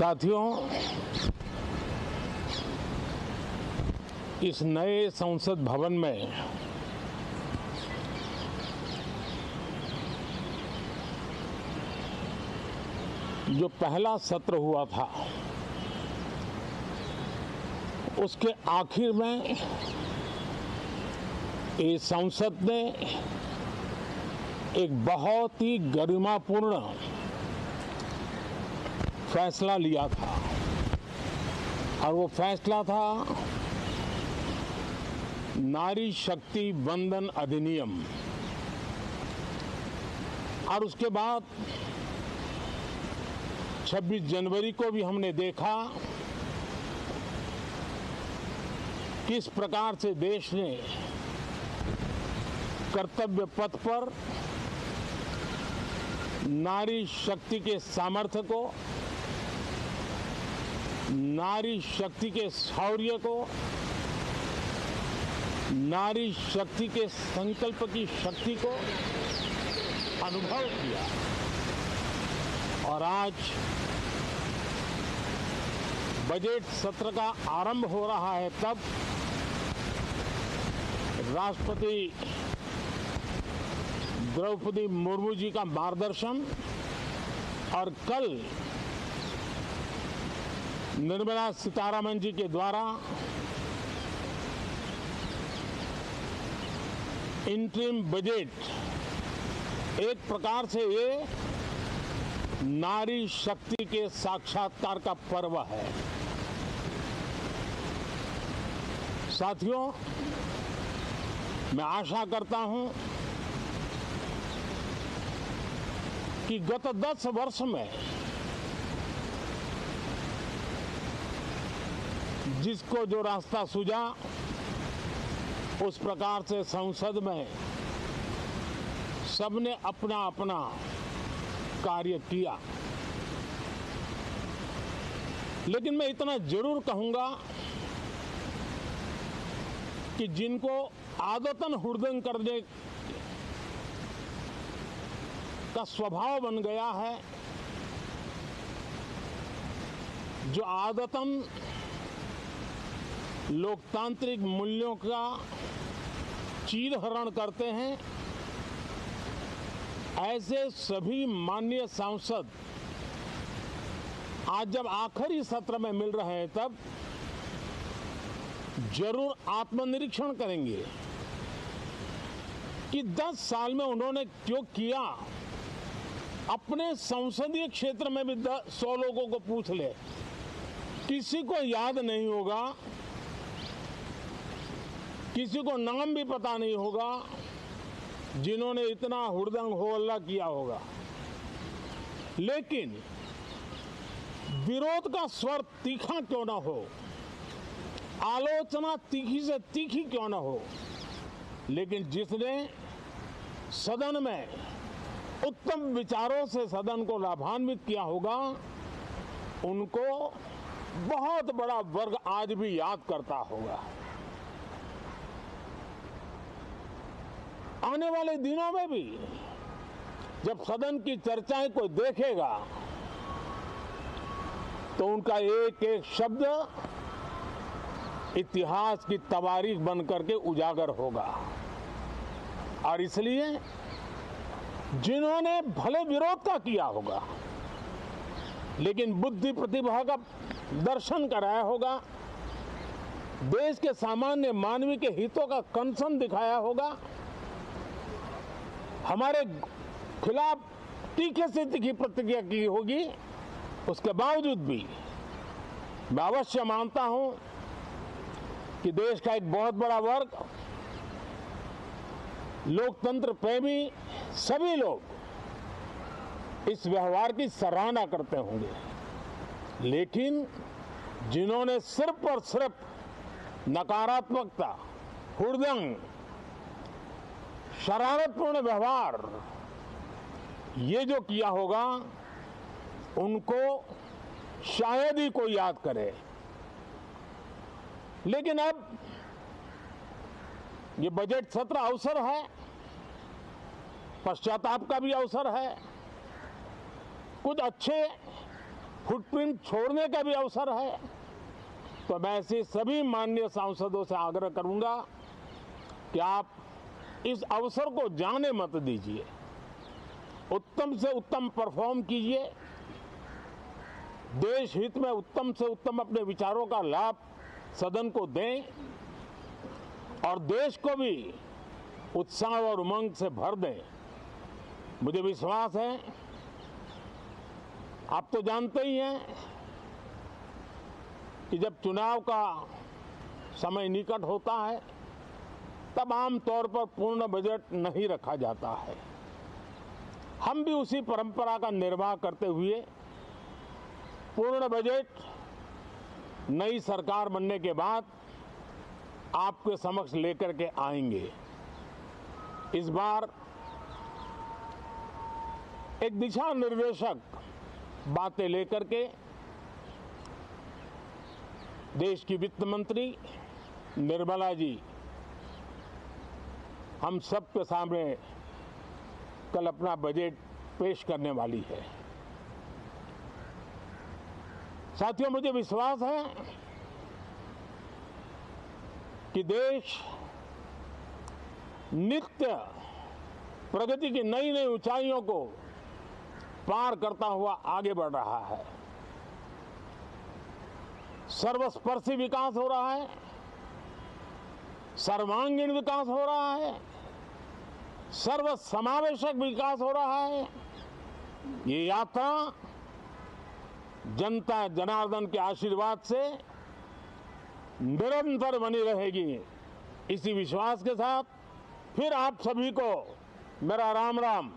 साथियों, इस नए संसद भवन में जो पहला सत्र हुआ था, उसके आखिर में इस संसद ने एक बहुत ही गरिमापूर्ण फैसला लिया था और वो फैसला था नारी शक्ति वंदन अधिनियम। और उसके बाद 26 जनवरी को भी हमने देखा किस प्रकार से देश ने कर्तव्य पथ पर नारी शक्ति के सामर्थ्य को, नारी शक्ति के शौर्य को, नारी शक्ति के संकल्प की शक्ति को अनुभव किया। और आज बजट सत्र का आरंभ हो रहा है, तब राष्ट्रपति द्रौपदी मुर्मू जी का मार्गदर्शन और कल निर्मला सीतारमण जी के द्वारा इंटरिम बजट एक प्रकार से ये नारी शक्ति के साक्षात्कार का पर्व है। साथियों, मैं आशा करता हूं कि गत 10 वर्ष में जिसको जो रास्ता सूझा, उस प्रकार से संसद में सबने अपना अपना कार्य किया। लेकिन मैं इतना जरूर कहूंगा कि जिनको आदतन हुड़दंग करने का स्वभाव बन गया है, जो आदतन लोकतांत्रिक मूल्यों का चीरहरण करते हैं, ऐसे सभी माननीय सांसद आज जब आखिरी सत्र में मिल रहे हैं, तब जरूर आत्मनिरीक्षण करेंगे कि 10 साल में उन्होंने क्यों किया। अपने संसदीय क्षेत्र में भी 100 लोगों को पूछ ले, किसी को याद नहीं होगा, किसी को नाम भी पता नहीं होगा जिन्होंने इतना हुड़दंग हो हल्ला किया होगा। लेकिन विरोध का स्वर तीखा क्यों ना हो, आलोचना तीखी से तीखी क्यों ना हो, लेकिन जिसने सदन में उत्तम विचारों से सदन को लाभान्वित किया होगा, उनको बहुत बड़ा वर्ग आज भी याद करता होगा। आने वाले दिनों में भी जब सदन की चर्चाएं कोई देखेगा, तो उनका एक एक शब्द इतिहास की तवारीख बन करके उजागर होगा। और इसलिए जिन्होंने भले विरोध का किया होगा, लेकिन बुद्धि प्रतिभा का दर्शन कराया होगा, देश के सामान्य मानवीय के हितों का कंसर्न दिखाया होगा, हमारे खिलाफ तीखे से तीखी प्रतिक्रिया की होगी, उसके बावजूद भी मैं अवश्य मानता हूं कि देश का एक बहुत बड़ा वर्ग, लोकतंत्र प्रेमी सभी लोग इस व्यवहार की सराहना करते होंगे। लेकिन जिन्होंने सिर्फ और सिर्फ नकारात्मकता, हुड़दंग, शरारतपूर्ण व्यवहार ये जो किया होगा, उनको शायद ही कोई याद करे। लेकिन अब ये बजट सत्र अवसर है, पश्चाताप का भी अवसर है। कुछ अच्छे फुटप्रिंट छोड़ने का भी अवसर है। तो मैं ऐसे सभी माननीय सांसदों से आग्रह करूंगा कि आप इस अवसर को जाने मत दीजिए, उत्तम से उत्तम परफॉर्म कीजिए, देश हित में उत्तम से उत्तम अपने विचारों का लाभ सदन को दें और देश को भी उत्साह और उमंग से भर दें। मुझे विश्वास है, आप तो जानते ही हैं कि जब चुनाव का समय निकट होता है तब आमतौर पर पूर्ण बजट नहीं रखा जाता है। हम भी उसी परंपरा का निर्वाह करते हुए पूर्ण बजट नई सरकार बनने के बाद आपके समक्ष लेकर के आएंगे। इस बार एक दिशा निर्देशक बातें लेकर के देश की वित्त मंत्री निर्मला जी हम सब के सामने कल अपना बजट पेश करने वाली है। साथियों, मुझे विश्वास है कि देश नित्य प्रगति की नई नई ऊंचाइयों को पार करता हुआ आगे बढ़ रहा है। सर्वस्पर्शी विकास हो रहा है, सर्वांगीण विकास हो रहा है, सर्व समावेशक विकास हो रहा है। ये यात्रा जनता जनार्दन के आशीर्वाद से निरंतर बनी रहेगी। इसी विश्वास के साथ फिर आप सभी को मेरा राम राम।